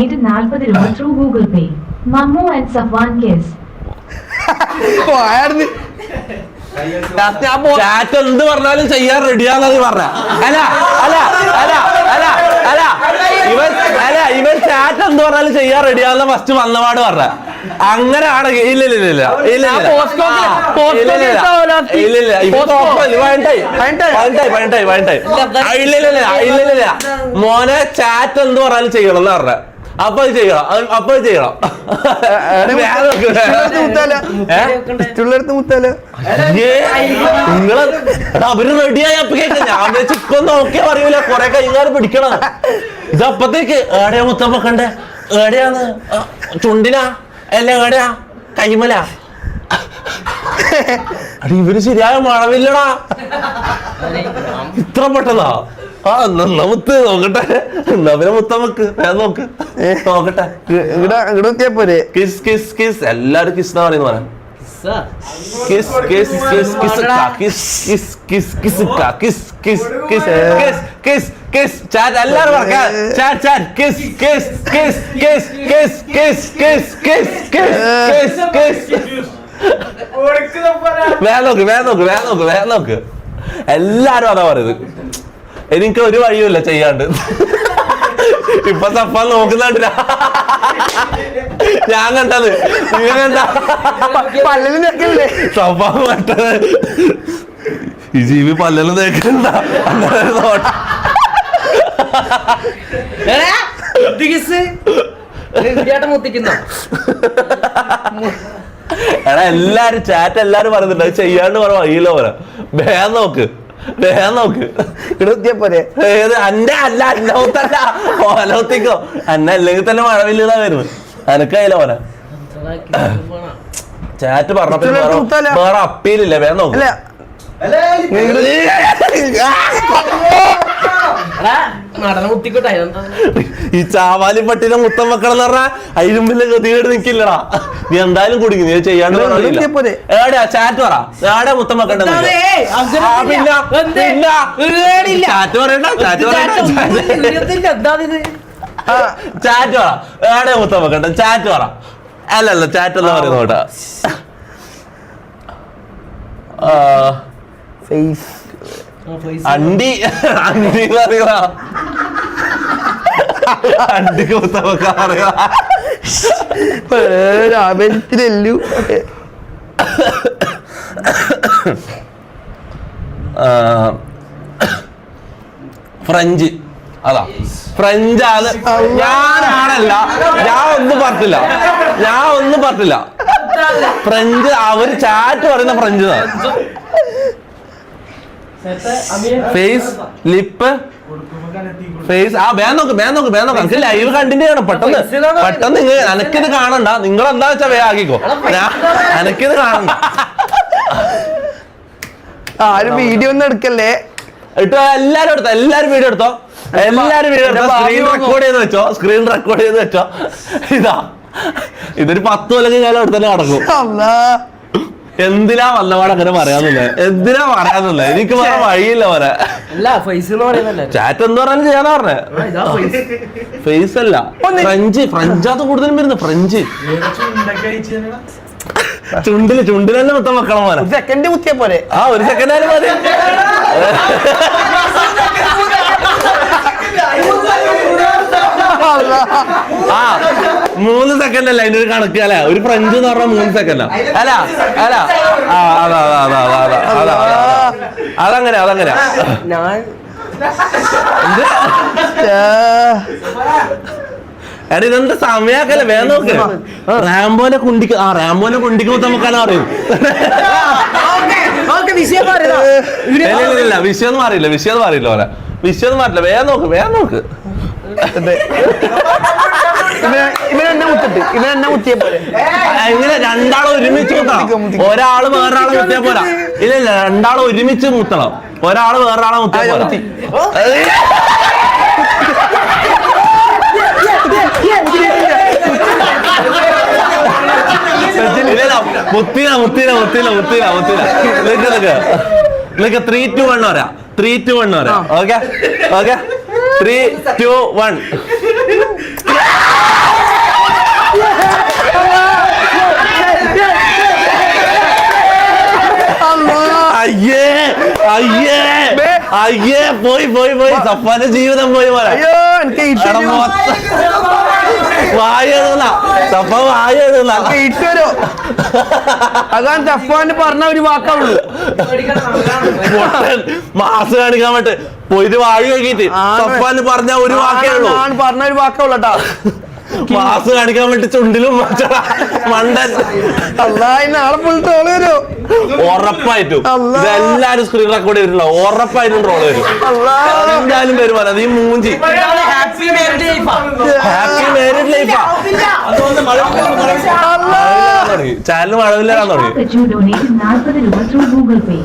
donated 40 രൂപ through Google Pay. Mammu and Safwan kiss. Chat എന്ത് പറഞ്ഞാലും ചെയ്യാൻ റെഡിയാന്ന് പറഞ്ഞ ഇവൻ ചാറ്റ് എന്ത് പറഞ്ഞാലും ചെയ്യാൻ റെഡിയാന്ന് ഫസ്റ്റ് വന്നപാട് പറഞ്ഞ അങ്ങനെയാണ്. ഇല്ലില്ല മോനെ ചാറ്റ് എന്ത് പറഞ്ഞാലും ചെയ്യണം എന്ന് പറഞ്ഞ അപ്പൊ ചെയ്യണം നിങ്ങള് അവര് റെഡിയായി അപ്പൊ കേൾക്കാം. ഞാൻ ചിക്കൻ നോക്കിയാ പറയൂല കൊറേ കൈകാരം പിടിക്കണം. ഇതപ്പത്തേക്ക് ഏടെയാ മുത്തം വെക്കണ്ടേ? ഏടെയാന്ന് ചുണ്ടിനാ അല്ല ഏടെയാ കൈമല? ഇവര് ശരിയായ മഴവില്ലടാ ഇത്ര പെട്ടെന്നാ. മുത്ത് നോക്കട്ടെ. എന്നാ പിന്നെ മുത്തം വെക്ക് നോക്ക് നോക്കട്ടെ. പോരെ കിസ് കിസ് കിസ് എല്ലാരും കിസ് എന്നാ പറയുന്ന പോലെ. Kiss kiss kiss kiss kiss kiss kiss kiss kiss kiss kiss kiss chat എല്ലാരും പറയാം. Chat chat kiss kiss kiss kiss kiss kiss kiss kiss kiss kiss വേഗം നോക്ക്. എല്ലാരും അതാ പറയുന്നത്. എനിക്ക് ഒരു വഴിയുമില്ല ചെയ്യാണ്ട്. ഇപ്പൊ സഫാൻ നോക്കുന്നുണ്ട്. ഞാൻ കണ്ടത് സഫാൻ പെട്ടത് ഈ ജീവി പല്ലെല്ലാം തേക്കണ്ട. എടാ എല്ലാരും ചാറ്റ് എല്ലാരും പറയുന്നുണ്ട് അത് ചെയ്യാണ്ട് പറ വഴിയില്ല പോലെ. വേഗം നോക്ക് പോരെ. ഏത് അന്റെ അല്ല അന്നൗത്തല്ല ഓലൗത്തിക്കോ. അന്ന അല്ലെങ്കിൽ തന്നെ മഴവില്ലതാ വരുന്നത്. അനക്കയില്ല പോലെ ചാറ്റ് പറഞ്ഞപ്പോ വേറെ അപ്പീലില്ല. വേഗം നോക്ക്. ഈ ചാവാലി പട്ടിനെ മുത്തം വെക്കണം എന്ന് പറഞ്ഞാ അയിലുമ്പിന്റെ ഗതികേട് നിക്കില്ലടാ. നീ എന്തായാലും കുടുങ്ങി. നീ ചെയ്യാണ്ട് ഏടെയാ ചാറ്റ് പറ. ഏടെ മുത്തം വെക്കണ്ട ചാറ്റ് പറയണ്ട. ചാറ്റ് പറ. ഏടെ മുത്തം വെക്കണ്ട ചാറ്റ് പറ. അല്ലല്ല ചാറ്റ് എന്താ പറയുന്ന കേട്ടാ. അണ്ടി അറിയാ. അണ്ടിക്ക് മുത്തം വെക്കാൻ അറിയാ. ഫ്രഞ്ച് അതാ ഫ്രഞ്ചാണ്. ഞാനാണല്ല. ഞാൻ ഒന്നും പറഞ്ഞില്ല. ഫ്രഞ്ച് അവര് ചാറ്റ് പറയുന്ന ഫ്രഞ്ച്. Face lip face. ആ വേഗം നോക്ക്. എനിക്ക് ലൈവ് കണ്ടിന്യൂ ചെയ്യണം പെട്ടെന്ന്. അനക്കിത് കാണണ്ട. നിങ്ങൾ എന്താ വെച്ചാ വേഗം ആക്കിക്കോ. അനക്കിത് കാണണ്ട. ആരും വീഡിയോ ഒന്നും എടുക്കല്ലേ. എല്ലാരും വീഡിയോ എടുത്തോ. സ്ക്രീൻ റെക്കോർഡ് ചെയ്ത് വെച്ചോ. ഇതൊരു 10 കൊല്ലം കാലം എടുത്തന്നെ നടക്കും. എന്തിനാ വന്നപാട് അങ്ങനെ പറയാന്നില്ല. എനിക്ക് വേറെ വഴിയില്ല പറയാ. ചാറ്റ് എന്ത് പറഞ്ഞാലും ചെയ്യാന്ന് പറഞ്ഞേ. ഫേസ് അല്ല ഫ്രഞ്ചാത്ത കൂടുതലും വരുന്നത്. ഫ്രഞ്ച് ചുണ്ടില് തന്നെ മൊത്തം മക്കളെ പോലെ. സെക്കൻഡ് കുത്തിയ പോലെ. ആ ഒരു സെക്കൻഡ് ആയാലും മതി. ആ 3 സെക്കൻഡ് അല്ല അതിന്റെ ഒരു കണക്ക് അല്ലെ. ഒരു ഫ്രഞ്ച് എന്ന് പറഞ്ഞാൽ 3 സെക്കൻഡാ. അല്ല ആ അതങ്ങനെ എടാ ഇതെന്താ സമയാക്കല്ലേ. വേഗം നോക്ക്. റാംബോനെ കുണ്ടിക്ക് നമുക്കാണ് അറിയും. ഇല്ല വിഷയൊന്നും അറിയില്ല പോലെ. വിഷയൊന്നും മാറില്ല. വേഗം നോക്ക്. ഇങ്ങനെ രണ്ടാളും ഒരുമിച്ച് മുത്തണം. ഒരാള് വേറൊരാളെ മുത്തിയാ പോരാ. ഇല്ല രണ്ടാളും ഒരുമിച്ച് മുത്തണം. ഒരാള് വേറൊരാളെ മുത്തിയാ പോരാ. മുത്തിന 3, 2, 1 വരാം. 3, 2, 1 വരാം. ഓക്കെ 3, 2, 1. അയ്യേ അയ്യേ പോയി പോയി പോയി സഫാന്റെ ജീവിതം പോയി പോലെ അയ്യോ എനിക്ക് വായ എഴുതുന്ന സഫ വായ എഴുതുന്ന ഇട്ടുവരോ അതാണ് സഫാന് പറഞ്ഞ ഒരു വാക്കാവുള്ളൂ. മാസ് കാണിക്കാൻ വേണ്ടി പോയിട്ട് വാഴ കഴിക്കിട്ട് സഫാന് പറഞ്ഞ ഒരു വാക്കേ ഉള്ളൂ. പറഞ്ഞ ഒരു വാക്കാവുള്ളൂ കേട്ടാ. മാസ് കാണിക്കാൻ വേണ്ടി ചുണ്ടിലും മണ്ടൻ. നാളെ ഫുൾ ട്രോള് വരും ഉറപ്പായിട്ടും. ഇതെല്ലാരും സ്ക്രീൻ റെക്കോർഡ് ചെയ്തിട്ടുണ്ടോ? ഉറപ്പായിട്ടും ട്രോള് വരും. എന്തായാലും വരും. അത് ഈ മൂഞ്ചി ഹാപ്പി മാരീഡ് ലൈഫാ. ചാനൽ മഴവില്ലാന്ന് തുടങ്ങി. Kachu donated 40 രൂപ through Google Pay.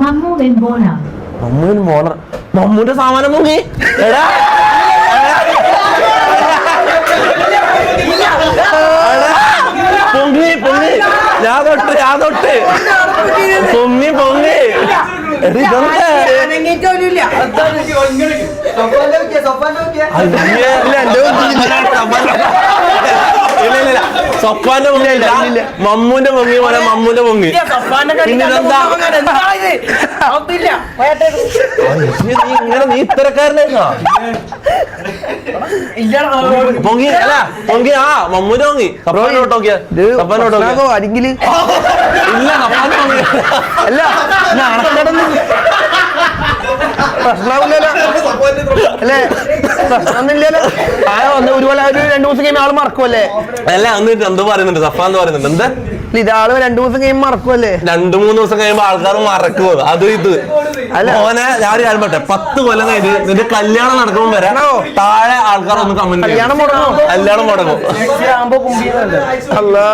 Mammu and Bona. മമ്മൂന് മോണ മമ്മൂന്റെ സാമാനം മുങ്ങി. എടാ പൊങ്ങി പൊങ്ങി ഞാൻ തൊട്ട് പൊങ്ങി പൊങ്ങി. ഇല്ല സൊപ്പാന്റെ പൊങ്ങി മമ്മൂന്റെ പൊങ്ങി പോലെ മമ്മൂന്റെ പൊങ്ങി. പിന്നെന്താ നീ ഇത്തരക്കാരനായിരുന്നോ? പൊങ്ങി അല്ല പൊങ്ങി. ആ മമ്മൂന്റെ പൊങ്ങി. സപ്പാനോട്ട് നോക്കിയാ സപ്പാനോട്ട് അരികില് ഇല്ല സപ്പാന്റെ പൊങ്ങി അല്ല പ്രശ്നമില്ലല്ലോ അല്ലേ? പ്രശ്നമൊന്നുമില്ലല്ലോ. ഒരുപോലെ ഒരു 2 ദിവസം കഴിയുമ്പോൾ ആള് മറക്കുമല്ലേ? അല്ല എന്നിട്ട് എന്തോ പറയുന്നുണ്ട് സഫാന്ന് പറയുന്നുണ്ട്. എന്താ ഇതാള് 2 ദിവസം കഴിയുമ്പോൾ മറക്കുമല്ലേ? 2-3 ദിവസം കഴിയുമ്പോ ആൾക്കാർ മറക്കുമോ? അത് ഇത് അല്ല ഓനെ ഞാൻ കാര്യം പറ്റേ 10 കൊല്ലം കഴിഞ്ഞ് നിന്റെ കല്യാണം നടക്കുമ്പോൾ വരെ താഴെ ആൾക്കാർ ഒന്ന് കമന്റ് കല്യാണം മുടങ്ങും. കല്യാണം മുടങ്ങും. അല്ലാ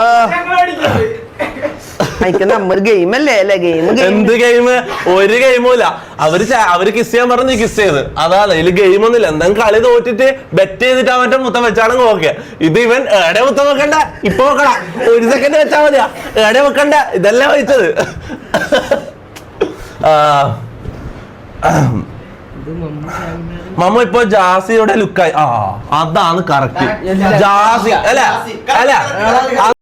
നമ്മൾ ഗെയിം അല്ലേ അല്ലേ? ഗെയിം എന്ത് ഗെയിം? ഒരു ഗെയിമുമില്ല. അവര് കിസ് ചെയ്യാൻ പറഞ്ഞ് നീ കിസ് ചെയ്ത് അതാണ്. ഇതില് ഗെയിം ഒന്നുമില്ല. എന്തെങ്കിലും കളി തോറ്റിട്ട് ബെറ്റ് ചെയ്തിട്ട് അവന്റെ മുത്തം വെച്ചാണെങ്കിൽ ഓക്കെ. ഇത് ഇവൻ എടെ മുത്തം വെക്കണ്ട, ഇപ്പൊ വെക്കണ, 1 സെക്കൻഡ് വെച്ചാ മതിയാ, എടെ വെക്കണ്ട, ഇതെല്ലാം വെച്ചത്. മമ്മ ഇപ്പൊ ജാസിയുടെ ലുക്കായി. അതാണ് കറക്റ്റ്. ജാസി അല്ല അല്ല